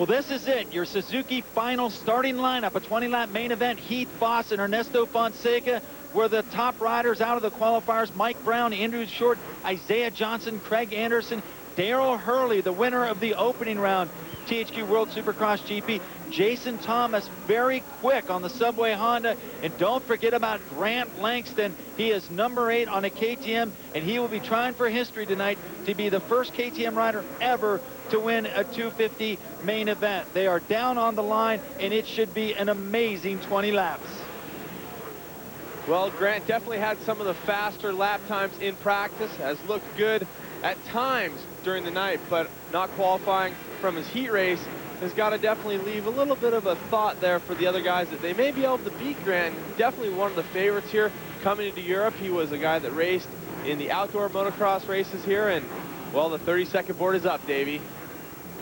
Well, this is it, your Suzuki final starting lineup, a 20-lap main event. Heath Foss and Ernesto Fonseca were the top riders out of the qualifiers. Mike Brown, Andrew Short, Isaiah Johnson, Craig Anderson, Daryl Hurley, the winner of the opening round, THQ World Supercross GP. Jason Thomas, very quick on the Subway Honda. And don't forget about Grant Langston. He is number 8 on a KTM, and he will be trying for history tonight to be the first KTM rider ever to win a 250 main event. They are down on the line, and it should be an amazing 20 laps. Well, Grant definitely had some of the faster lap times in practice, has looked good at times during the night, but not qualifying from his heat race has got to definitely leave a little bit of a thought there for the other guys that they may be able to beat Grant. Definitely one of the favorites here coming into Europe. He was a guy that raced in the outdoor motocross races here, and well, the 30-second board is up, Davey.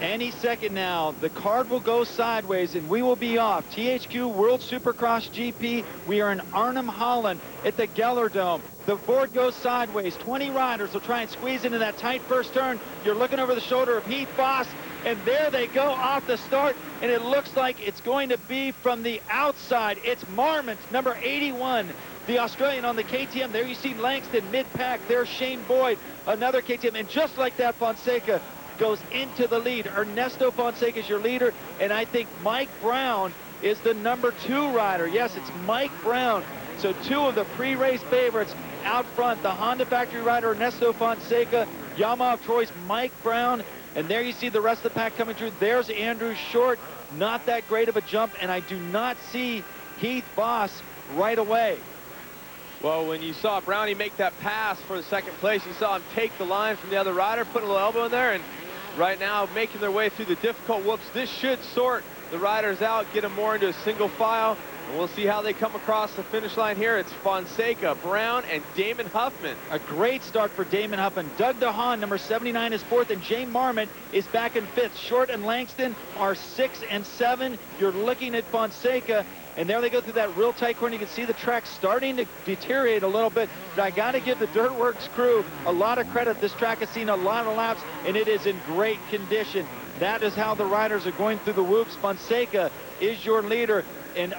Any second now, the card will go sideways and we will be off. THQ World Supercross GP. We are in Arnhem, Holland at the Gelredome. The board goes sideways. 20 riders will try and squeeze into that tight first turn. You're looking over the shoulder of Heath Foss, and there they go off the start, and it looks like it's going to be from the outside. It's Marmont, number 81, the Australian on the KTM. There you see Langston mid-pack. There's Shane Boyd, another KTM, and just like that, Fonseca goes into the lead. Ernesto Fonseca is your leader, and I think Mike Brown is the number 2 rider. Yes, it's Mike Brown. So 2 of the pre-race favorites out front, the Honda factory rider Ernesto Fonseca, Yamaha of Troy's Mike Brown, and there you see the rest of the pack coming through. There's Andrew Short, not that great of a jump, and I do not see Heath Foss right away. Well, when you saw Brownie make that pass for the second place, you saw him take the line from the other rider, put a little elbow in there, and right now making their way through the difficult whoops. This should sort the riders out, get them more into a single file, and we'll see how they come across the finish line here. It's Fonseca, Brown, and Damon Huffman. A great start for Damon Huffman. Doug DeHaan, number 79, is 4th, and Jane Marmont is back in 5th. Short and Langston are 6 and 7. You're looking at Fonseca, and there they go through that real tight corner. You can see the track starting to deteriorate a little bit, but I got to give the Dirtworks crew a lot of credit. This track has seen a lot of laps, and it is in great condition. That is how the riders are going through the whoops. Fonseca is your leader, and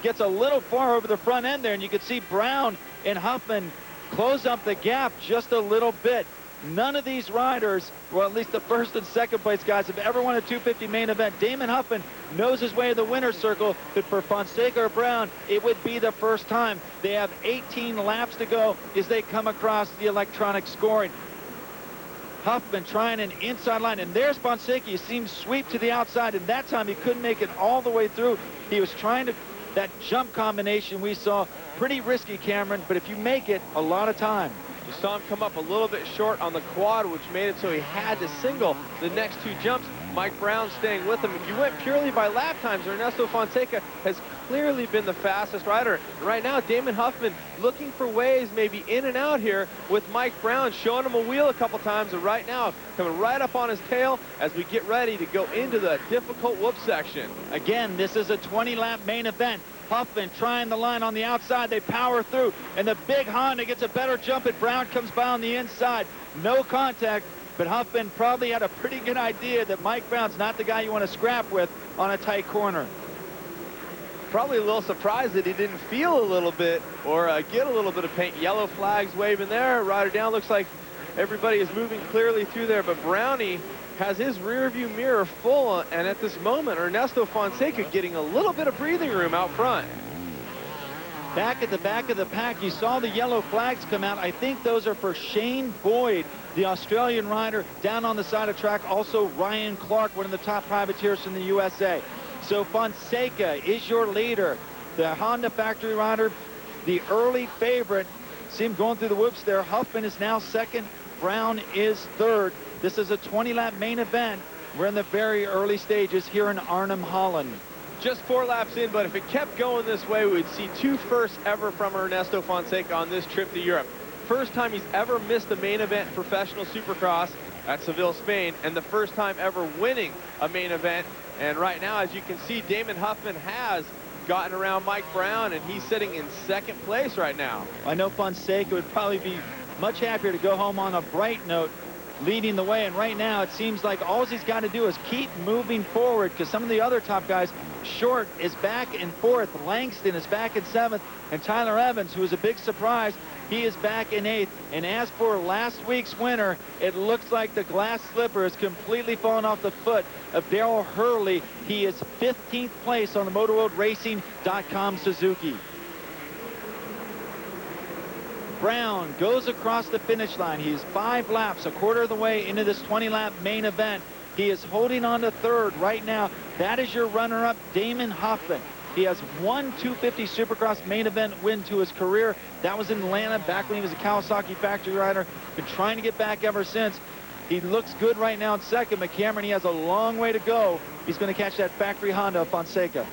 gets a little far over the front end there, and you can see Brown and Huffman close up the gap just a little bit. None of these riders, well, at least the first and second place guys, have ever won a 250 main event. Damon Huffman knows his way to the winner's circle, but for Fonseca or Brown, it would be the first time. They have 18 laps to go as they come across the electronic scoring. Huffman trying an inside line, and there's Fonseca. You see him sweep to the outside, and that time he couldn't make it all the way through. He was trying to, that jump combination we saw, pretty risky, Cameron, but if you make it, a lot of time. You saw him come up a little bit short on the quad, which made it so he had to single the next 2 jumps. Mike Brown staying with him. If you went purely by lap times, Ernesto Fonseca has clearly been the fastest rider. Right now, Damon Huffman looking for ways maybe in and out here with Mike Brown, showing him a wheel a couple times, and right now coming right up on his tail as we get ready to go into the difficult whoop section. Again, this is a 20-lap main event. Huffman trying the line on the outside. They power through, and the big Honda gets a better jump, and Brown comes by on the inside. No contact, but Huffman probably had a pretty good idea that Mike Brown's not the guy you want to scrap with on a tight corner. Probably a little surprised that he didn't feel a little bit or get a little bit of paint. Yellow flags waving there. Rider down. Looks like everybody is moving clearly through there, but Brownie has his rear view mirror full, and at this moment, Ernesto Fonseca getting a little bit of breathing room out front. Back at the back of the pack, you saw the yellow flags come out. I think those are for Shane Boyd, the Australian rider, down on the side of track. Also Ryan Clark, one of the top privateers from the USA. So Fonseca is your leader. The Honda factory rider, the early favorite. See him going through the whoops there. Huffman is now 2nd. Brown is 3rd. This is a 20-lap main event. We're in the very early stages here in Arnhem, Holland. Just 4 laps in, but if it kept going this way, we'd see 2 firsts ever from Ernesto Fonseca on this trip to Europe. First time he's ever missed a main event professional Supercross at Seville, Spain, and the first time ever winning a main event. And right now, as you can see, Damon Huffman has gotten around Mike Brown, and he's sitting in 2nd place right now. I know Fonseca would probably be much happier to go home on a bright note leading the way. And right now it seems like all he's got to do is keep moving forward, because some of the other top guys, Short is back in 4th, Langston is back in 7th, and Tyler Evans, who is a big surprise, he is back in 8th. And as for last week's winner, it looks like the glass slipper has completely fallen off the foot of Darrell Hurley. He is 15th place on the MotorWorldRacing.com Suzuki. Brown goes across the finish line. He's 5 laps, a quarter of the way into this 20-lap main event. He is holding on to 3rd right now. That is your runner-up, Damon Huffman. He has one 250 Supercross main event win to his career. That was in Atlanta back when he was a Kawasaki factory rider. Been trying to get back ever since. He looks good right now in 2nd, but Cameron, he has a long way to go. He's going to catch that factory Honda of Fonseca.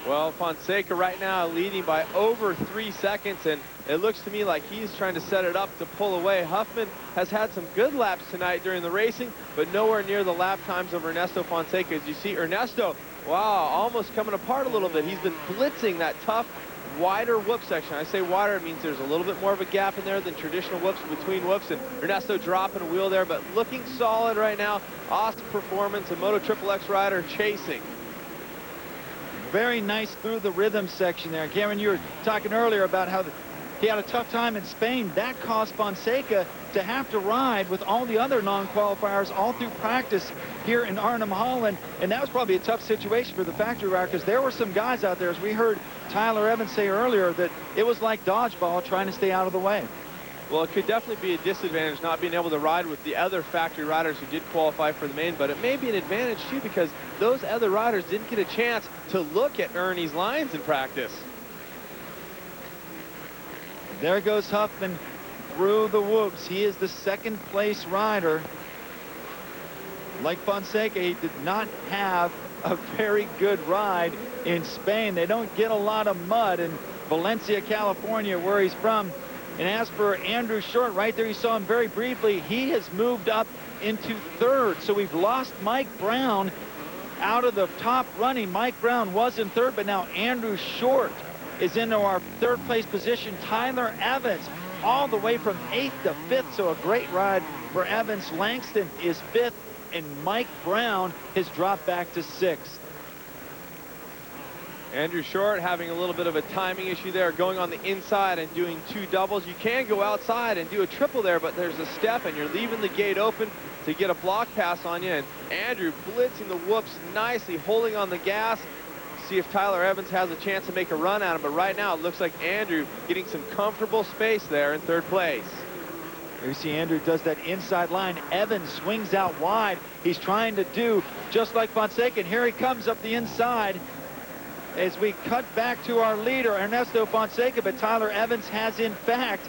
Well, Fonseca right now leading by over 3 seconds, and it looks to me like he's trying to set it up to pull away. Huffman has had some good laps tonight during the racing, but nowhere near the lap times of Ernesto Fonseca. As you see, Ernesto, wow, almost coming apart a little bit. He's been blitzing that tough, wider whoop section. I say wider, it means there's a little bit more of a gap in there than traditional whoops between whoops, and Ernesto dropping a wheel there, but looking solid right now. Awesome performance, a Moto XXX rider chasing. Very nice through the rhythm section there. Cameron, you were talking earlier about how he had a tough time in Spain. That caused Fonseca to have to ride with all the other non-qualifiers all through practice here in Arnhem, Holland. And that was probably a tough situation for the factory rider, because there were some guys out there, as we heard Tyler Evans say earlier, that it was like dodgeball trying to stay out of the way. Well, it could definitely be a disadvantage not being able to ride with the other factory riders who did qualify for the main, but it may be an advantage too, because those other riders didn't get a chance to look at Ernie's lines in practice. There goes Huffman through the whoops. He is the 2nd place rider. Like Fonseca, he did not have a very good ride in Spain. They don't get a lot of mud in Valencia, California, where he's from. And as for Andrew Short, right there, you saw him very briefly. He has moved up into 3rd. So we've lost Mike Brown out of the top running. Mike Brown was in 3rd, but now Andrew Short is into our 3rd place position. Tyler Evans all the way from 8th to 5th. So a great ride for Evans. Langston is 5th, and Mike Brown has dropped back to 6th. Andrew Short having a little bit of a timing issue there, going on the inside and doing 2 doubles. You can go outside and do a triple there, but there's a step and you're leaving the gate open to get a block pass on you. And Andrew blitzing the whoops nicely, holding on the gas. See if Tyler Evans has a chance to make a run at him, but right now it looks like Andrew getting some comfortable space there in 3rd place. You see Andrew does that inside line. Evans swings out wide. He's trying to do just like Fonseca, and here he comes up the inside as we cut back to our leader, Ernesto Fonseca, but Tyler Evans has in fact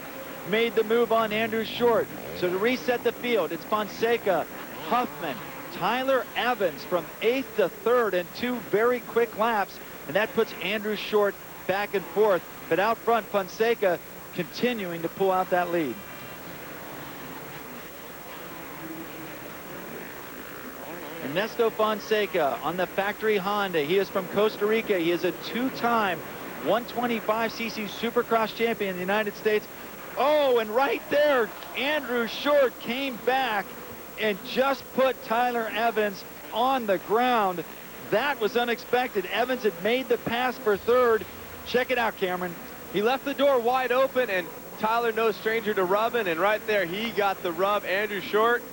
made the move on Andrew Short. So to reset the field, it's Fonseca, Huffman, Tyler Evans from 8th to 3rd in 2 very quick laps, and that puts Andrew Short back and forth. But out front, Fonseca continuing to pull out that lead. Ernesto Fonseca on the factory Honda. He is from Costa Rica. He is a 2-time 125cc Supercross champion in the United States. Oh, and right there, Andrew Short came back and just put Tyler Evans on the ground. That was unexpected. Evans had made the pass for 3rd. Check it out, Cameron. He left the door wide open, and Tyler, no stranger to rubbing, and right there he got the rub. Andrew Short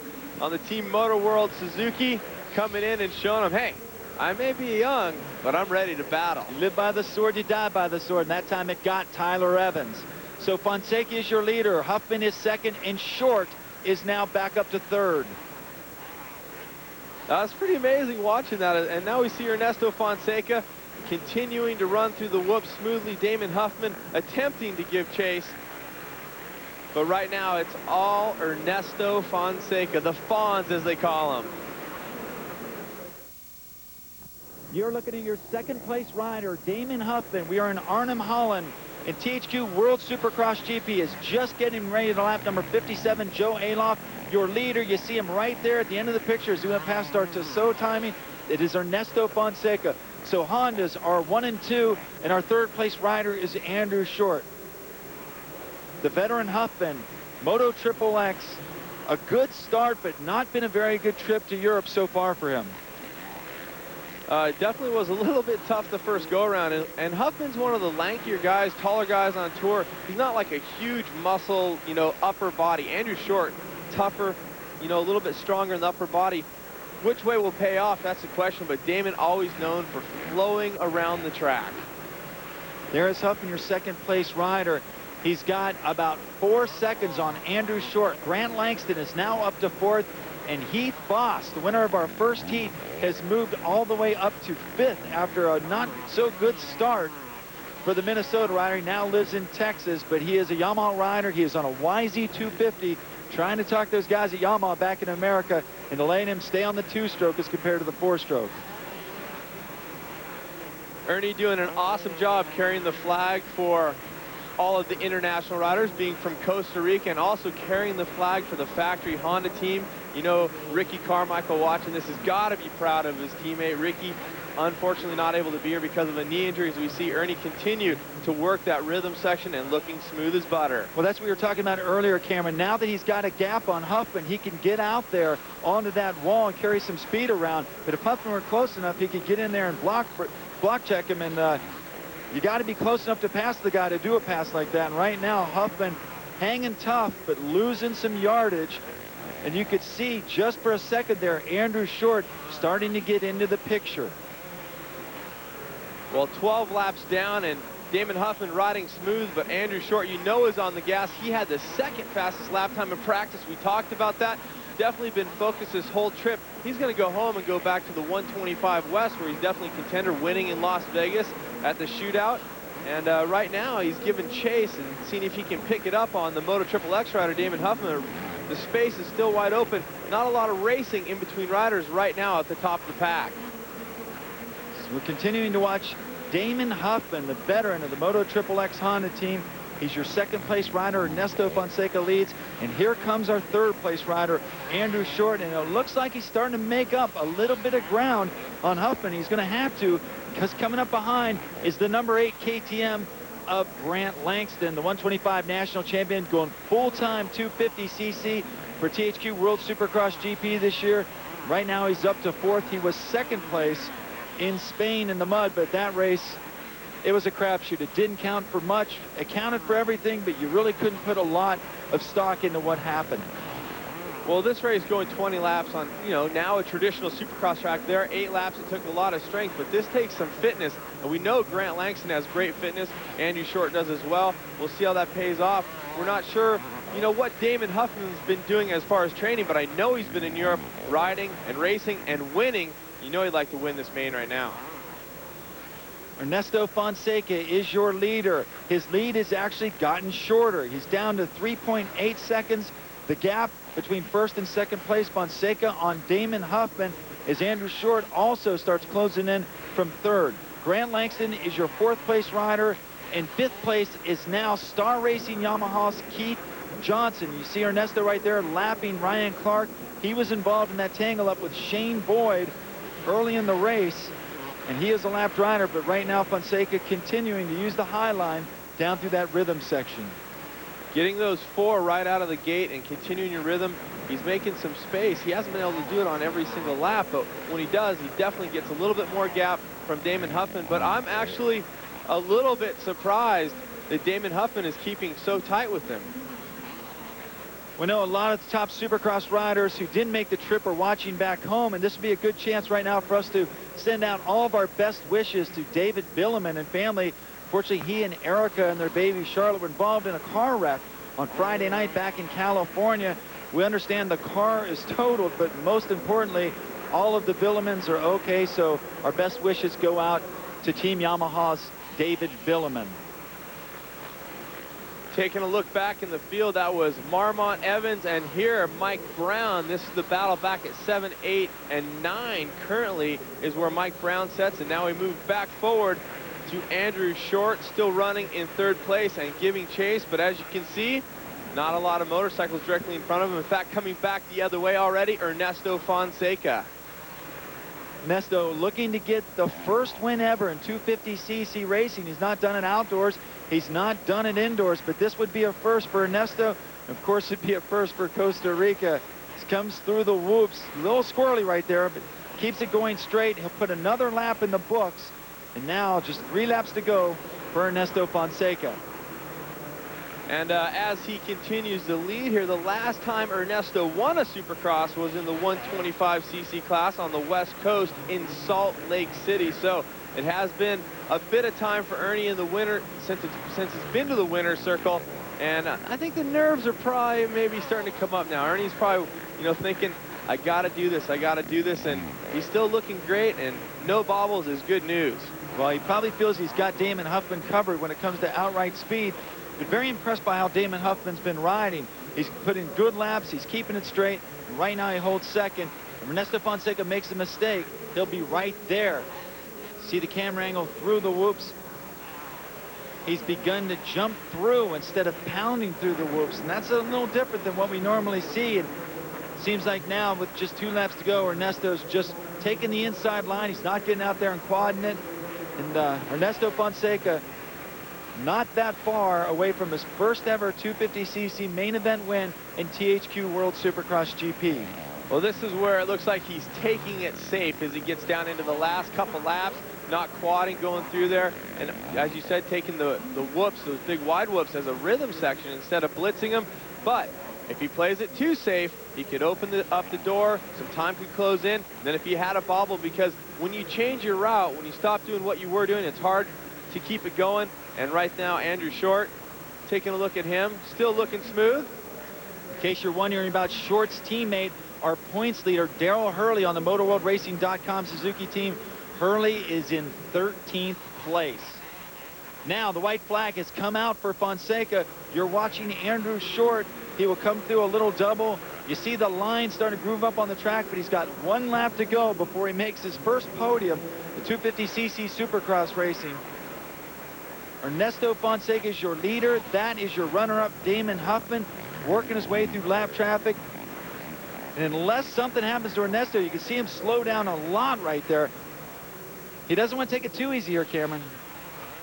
on the Team Motor World Suzuki coming in and showing him, hey, I may be young, but I'm ready to battle. You live by the sword, you die by the sword, and that time it got Tyler Evans. So Fonseca is your leader, Huffman is 2nd, and Short is now back up to 3rd. That's pretty amazing watching that, and now we see Ernesto Fonseca continuing to run through the whoops smoothly. Damon Huffman attempting to give chase, but right now it's all Ernesto Fonseca, the Fonz as they call him. You're looking at your 2nd place rider, Damon Huffman. We are in Arnhem, Holland, and THQ World Supercross GP is just getting ready to lap number 57, Joe Aloff. Your leader, you see him right there at the end of the picture as we went past our Tissot timing. It is Ernesto Fonseca. So Hondas are 1 and 2, and our 3rd place rider is Andrew Short. The veteran Huffman, Moto XXX, a good start, but not been a very good trip to Europe so far for him. It definitely was a little bit tough the first go-around, and Huffman's one of the lankier guys, taller guys on tour. He's not like a huge muscle, you know, upper body. Andrew Short, tougher, you know, a little bit stronger in the upper body. Which way will pay off? That's the question, but Damon always known for flowing around the track. There's Huffman, your second place rider. He's got about 4 seconds on Andrew Short. Grant Langston is now up to 4th, and Heath Voss, the winner of our first heat, has moved all the way up to 5th after a not so good start for the Minnesota rider. He now lives in Texas, but he is a Yamaha rider. He is on a YZ250, trying to talk those guys at Yamaha back in America into letting him stay on the 2-stroke as compared to the 4-stroke. Ernie doing an awesome job carrying the flag for all of the international riders, being from Costa Rica, and also carrying the flag for the factory Honda team. You know, Ricky Carmichael watching this has got to be proud of his teammate. Ricky, unfortunately not able to be here because of a knee injury, as we see Ernie continue to work that rhythm section and looking smooth as butter. Well, that's what we were talking about earlier, Cameron. Now that he's got a gap on Huffman, he can get out there onto that wall and carry some speed around. But if Huffman were close enough, he could get in there and block check him, and you got to be close enough to pass the guy to do a pass like that. And right now, Huffman hanging tough, but losing some yardage. And you could see just for a second there, Andrew Short starting to get into the picture. Well, 12 laps down, and Damon Huffman riding smooth, but Andrew Short, you know, is on the gas. He had the second fastest lap time in practice. We talked about that. Definitely been focused this whole trip. He's going to go home and go back to the 125 West, where he's definitely a contender, winning in Las Vegas at the shootout. And right now he's giving chase and seeing if he can pick it up on the Moto XXX rider, Damon Huffman. The space is still wide open. Not a lot of racing in between riders right now at the top of the pack. So we're continuing to watch Damon Huffman, the veteran of the Moto XXX Honda team. He's your second place rider. Ernesto Fonseca leads. And here comes our third place rider, Andrew Short. And it looks like he's starting to make up a little bit of ground on Huffman. He's going to have to, because coming up behind is the number 8 KTM of Grant Langston, the 125 national champion, going full-time 250cc for THQ World Supercross GP this year. Right now he's up to 4th. He was second place in Spain in the mud, but that race, it was a crapshoot. It didn't count for much. It counted for everything, but you really couldn't put a lot of stock into what happened. Well, this race going 20 laps on, you know, now a traditional Supercross track. There are 8 laps. It took a lot of strength, but this takes some fitness. And we know Grant Langston has great fitness. Andrew Short does as well. We'll see how that pays off. We're not sure, you know, what Damon Huffman's been doing as far as training, but I know he's been in Europe riding and racing and winning. You know he'd like to win this main right now. Ernesto Fonseca is your leader. His lead has actually gotten shorter. He's down to 3.8 seconds. The gap between first and second place, Fonseca on Damon Huffman, as Andrew Short also starts closing in from third. Grant Langston is your 4th place rider. In 5th place is now Star Racing Yamaha's Keith Johnson. You see Ernesto right there lapping Ryan Clark. He was involved in that tangle up with Shane Boyd early in the race, and he is a lapped rider, but right now Fonseca continuing to use the high line down through that rhythm section. Getting those 4 right out of the gate and continuing your rhythm, he's making some space. He hasn't been able to do it on every single lap, but when he does, he definitely gets a little bit more gap from Damon Huffman. But I'm actually a little bit surprised that Damon Huffman is keeping so tight with him. We know a lot of the top Supercross riders who didn't make the trip are watching back home, and this would be a good chance right now for us to send out all of our best wishes to David Billiman and family. Fortunately, he and Erica and their baby Charlotte were involved in a car wreck on Friday night back in California. We understand the car is totaled, but most importantly, all of the Billimans are okay, so our best wishes go out to Team Yamaha's David Billiman. Taking a look back in the field, that was Marmont Evans, and here Mike Brown. This is the battle back at 7, 8, and 9 currently is where Mike Brown sets, and now we move back forward to Andrew Short, still running in 3rd place and giving chase, but as you can see, not a lot of motorcycles directly in front of him. In fact, coming back the other way already, Ernesto Fonseca. Ernesto looking to get the first win ever in 250cc racing. He's not done it outdoors. He's not done it indoors, but this would be a first for Ernesto. Of course, it'd be a first for Costa Rica. He comes through the whoops, a little squirrely right there, but keeps it going straight. He'll put another lap in the books. And now just 3 laps to go for Ernesto Fonseca. And as he continues to lead here, the last time Ernesto won a Supercross was in the 125cc class on the West Coast in Salt Lake City. So it has been a bit of time for Ernie in the winter since it's been to the winner's circle. And I think the nerves are probably maybe starting to come up now. Ernie's probably, you know, thinking, I got to do this, I got to do this. And he's still looking great, and no bobbles is good news. Well, he probably feels he's got Damon Huffman covered when it comes to outright speed. But very impressed by how Damon Huffman's been riding. He's put in good laps. He's keeping it straight. And right now he holds second. If Ernesto Fonseca makes a mistake, he'll be right there. See the camera angle through the whoops. He's begun to jump through instead of pounding through the whoops. And that's a little different than what we normally see. And seems like now with just 2 laps to go, Ernesto's just taking the inside line. He's not getting out there and quadding it. And Ernesto Fonseca, not that far away from his first ever 250cc main event win in THQ World Supercross GP. Well, this is where it looks like he's taking it safe as he gets down into the last couple laps, not quadding, going through there. And as you said, taking the whoops, those big wide whoops as a rhythm section instead of blitzing them. But if he plays it too safe, he could open up the door, some time could close in. Then if he had a bobble, because when you change your route, when you stop doing what you were doing, it's hard to keep it going. And right now, Andrew Short, taking a look at him, still looking smooth. In case you're wondering about Short's teammate, our points leader, Daryl Hurley on the MotorWorldRacing.com Suzuki team. Hurley is in 13th place. Now the white flag has come out for Fonseca. You're watching Andrew Short. He will come through a little double. You see the line starting to groove up on the track, but he's got 1 lap to go before he makes his first podium, the 250cc Supercross racing. Ernesto Fonseca is your leader. That is your runner-up, Damon Huffman, working his way through lap traffic. And unless something happens to Ernesto, you can see him slow down a lot right there. He doesn't want to take it too easy here, Cameron.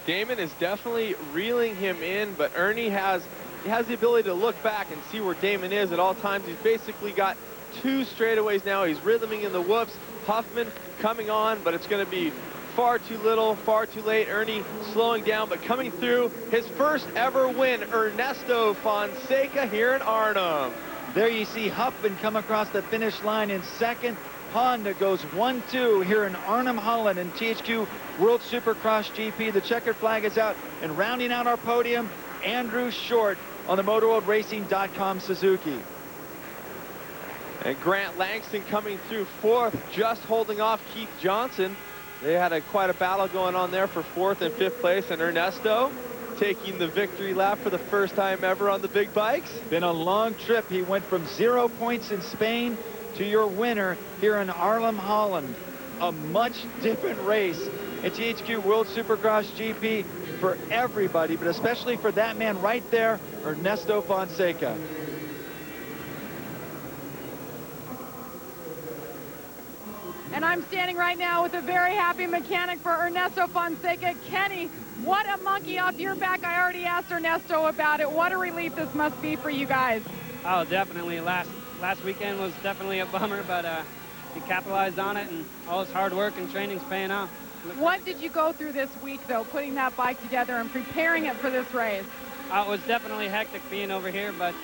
Damon is definitely reeling him in, but Ernie has the ability to look back and see where Damon is at all times. He's basically got 2 straightaways now. He's rhythming in the whoops. Huffman coming on, but it's going to be far too little, far too late. Ernie slowing down, but coming through. His first ever win, Ernesto Fonseca here in Arnhem. There you see Huffman come across the finish line in second. Honda goes 1-2 here in Arnhem, Holland, in THQ World Supercross GP. The checkered flag is out, and rounding out our podium, Andrew Short on the MotorWorldRacing.com Suzuki. And Grant Langston coming through 4th, just holding off Keith Johnson. They had quite a battle going on there for 4th and 5th place, and Ernesto taking the victory lap for the first time ever on the big bikes. Been a long trip. He went from 0 points in Spain to your winner here in Arnhem, Holland. A much different race at THQ World Supercross GP for everybody, but especially for that man right there, Ernesto Fonseca. And I'm standing right now with a very happy mechanic for Ernesto Fonseca. Kenny, what a monkey off your back. I already asked Ernesto about it. What a relief this must be for you guys. Oh, definitely. Last weekend was definitely a bummer, but he capitalized on it, and all his hard work and training's paying off. What did you go through this week, though, putting that bike together and preparing it for this race? It was definitely hectic being over here, but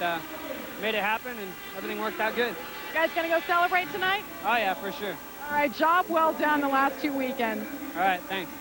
made it happen, and everything worked out good. You guys going to go celebrate tonight? Oh, yeah, for sure. All right, job well done the last 2 weekends. All right, thanks.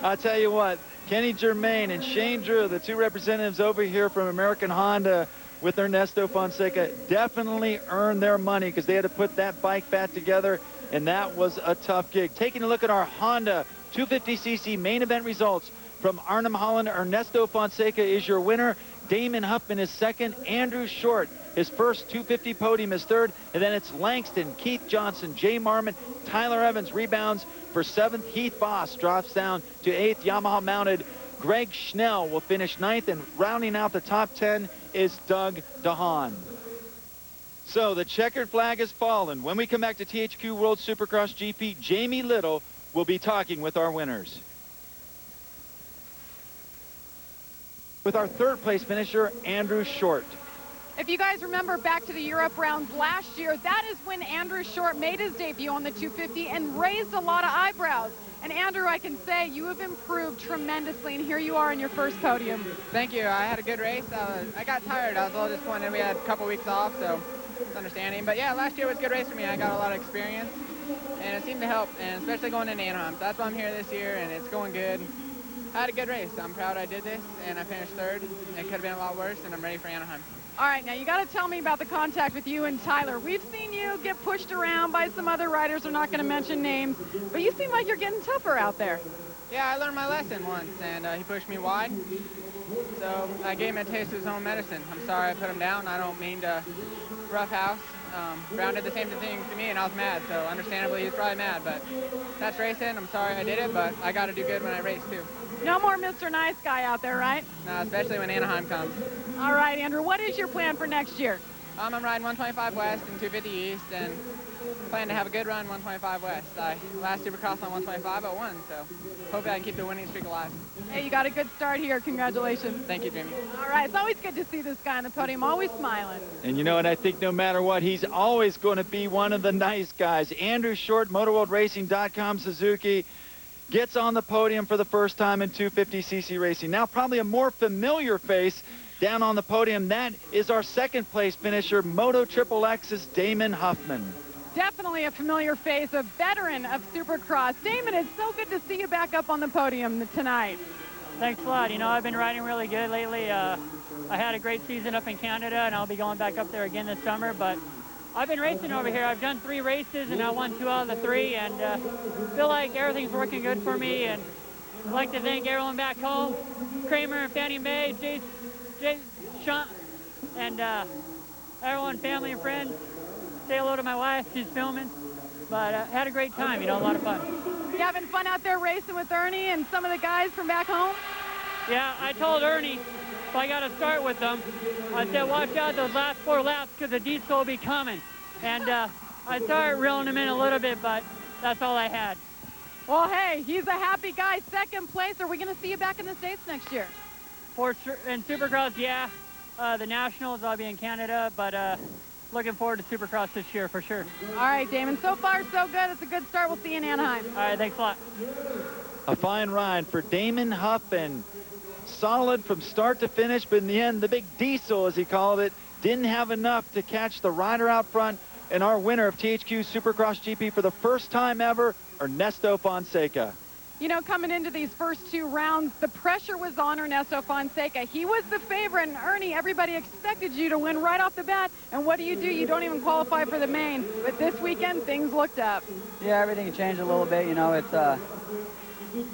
I'll tell you what, Kenny Germain and Shane Drew, the 2 representatives over here from American Honda with Ernesto Fonseca, definitely earned their money because they had to put that bike back together, and that was a tough gig. Taking a look at our Honda 250cc main event results from Arnhem, Holland, Ernesto Fonseca is your winner. Damon Huffman is second. Andrew Short, his first 250 podium, is third. And then it's Langston, Keith Johnson, Jay Marmon, Tyler Evans rebounds for 7th. Heath Voss drops down to 8th. Yamaha mounted Greg Schnell will finish 9th. And rounding out the top 10 is Doug DeHaan. So the checkered flag has fallen. When we come back to THQ World Supercross GP, Jamie Little will be talking with our winners. With our 3rd place finisher, Andrew Short. If you guys remember back to the Europe rounds last year, that is when Andrew Short made his debut on the 250 and raised a lot of eyebrows. And Andrew, I can say you have improved tremendously, and here you are in your first podium. Thank you. I had a good race. I got tired. I was a little disappointed. We had a couple weeks off, so it's understanding. But yeah, last year was a good race for me. I got a lot of experience, and it seemed to help, and especially going into Anaheim. So that's why I'm here this year, and it's going good. I had a good race. I'm proud I did this, and I finished third. It could have been a lot worse, and I'm ready for Anaheim. All right, now you got to tell me about the contact with you and Tyler. We've seen you get pushed around by some other riders. We're not going to mention names, but you seem like you're getting tougher out there. Yeah, I learned my lesson once, and he pushed me wide. So I gave him a taste of his own medicine. I'm sorry I put him down. I don't mean to roughhouse. Brown did the same thing to me, and I was mad. So understandably, he's probably mad, but that's racing. I'm sorry I did it, but I got to do good when I race, too. No more Mr. Nice Guy out there, right? No, especially when Anaheim comes. All right, Andrew, what is your plan for next year? I'm riding 125 West and 250 East, and plan to have a good run 125 West. Last Supercross on 125, I won, so hopefully I can keep the winning streak alive. Hey, you got a good start here. Congratulations. Thank you, Jamie. All right, it's always good to see this guy on the podium, always smiling. And you know what, I think no matter what, he's always going to be one of the nice guys. Andrew Short, MotorWorldRacing.com Suzuki, gets on the podium for the first time in 250cc racing. Now probably a more familiar face down on the podium. That is our second place finisher, Moto XXX's Damon Huffman. Definitely a familiar face, a veteran of Supercross. Damon, it's so good to see you back up on the podium tonight. Thanks a lot. You know, I've been riding really good lately. I had a great season up in Canada, and I'll be going back up there again this summer, but I've been racing over here. I've done 3 races, and I won 2 out of the 3, and feel like everything's working good for me, and I'd like to thank everyone back home, Kramer and Fannie Mae, Jay, Sean, and everyone, family and friends. Say hello to my wife, she's filming, but had a great time, you know, a lot of fun. You having fun out there racing with Ernie and some of the guys from back home? Yeah, I told Ernie if I got to start with them, I said, watch out those last 4 laps because the diesel will be coming. And I started reeling him in a little bit, but that's all I had. Well, hey, he's a happy guy. Second place. Are we going to see you back in the States next year? In Supercross, yeah. The Nationals, I'll be in Canada, but looking forward to Supercross this year for sure. All right, Damon. So far, so good. It's a good start. We'll see you in Anaheim. All right, thanks a lot. A fine ride for Damon Huffman. Solid from start to finish, but in the end, the big diesel, as he called it, didn't have enough to catch the rider out front. And our winner of THQ Supercross GP for the first time ever, Ernesto Fonseca. You know, coming into these first 2 rounds, the pressure was on Ernesto Fonseca. He was the favorite, and Ernie, everybody expected you to win right off the bat. And what do? You don't even qualify for the main. But this weekend, things looked up. Yeah, everything changed a little bit. You know, it's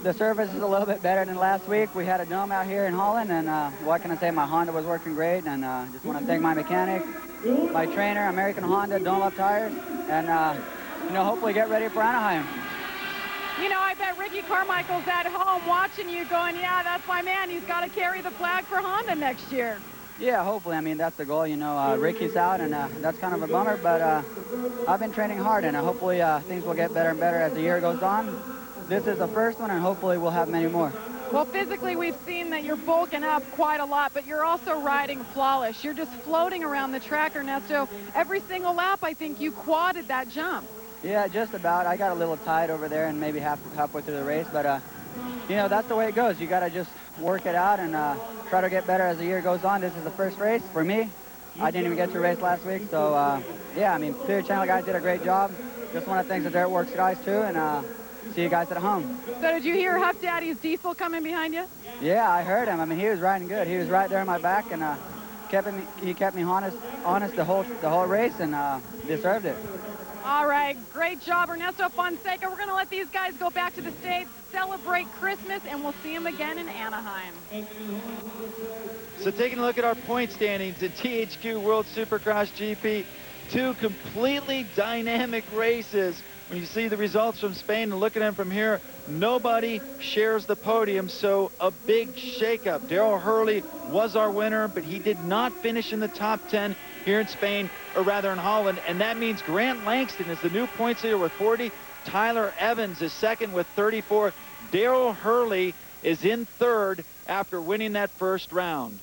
the surface is a little bit better than last week. We had a dome out here in Holland, and what can I say? My Honda was working great, and just want to thank my mechanic, my trainer, American Honda, dome up tires, and you know, hopefully get ready for Anaheim. You know, I bet Ricky Carmichael's at home watching you going, yeah, that's my man. He's got to carry the flag for Honda next year. Yeah, hopefully. I mean, that's the goal. You know, Ricky's out, and that's kind of a bummer, but I've been training hard, and hopefully things will get better and better as the year goes on. This is the first one, and hopefully we'll have many more. Well, physically, we've seen that you're bulking up quite a lot, but you're also riding flawless. You're just floating around the track, Ernesto. Every single lap, I think you quadded that jump. Yeah, just about. I got a little tired over there and maybe halfway through the race, but you know, that's the way it goes. You got to just work it out and try to get better as the year goes on. This is the first race for me. I didn't even get to race last week, so yeah, I mean, Clear Channel guys did a great job. Just want to thank the Dirt Works guys too, and see you guys at home. So did you hear Huff Daddy's diesel coming behind you? Yeah, I heard him. I mean, he was riding good. He was right there in my back, and he kept me honest the whole race, and deserved it. All right, great job, Ernesto Fonseca. We're going to let these guys go back to the States, celebrate Christmas, and we'll see them again in Anaheim. So taking a look at our point standings in THQ World Supercross GP, 2 completely dynamic races. When you see the results from Spain and look at them from here, nobody shares the podium, so a big shakeup. Daryl Hurley was our winner, but he did not finish in the top 10 here in Spain, or rather in Holland, and that means Grant Langston is the new points leader with 40. Tyler Evans is second with 34. Daryl Hurley is in third after winning that first round.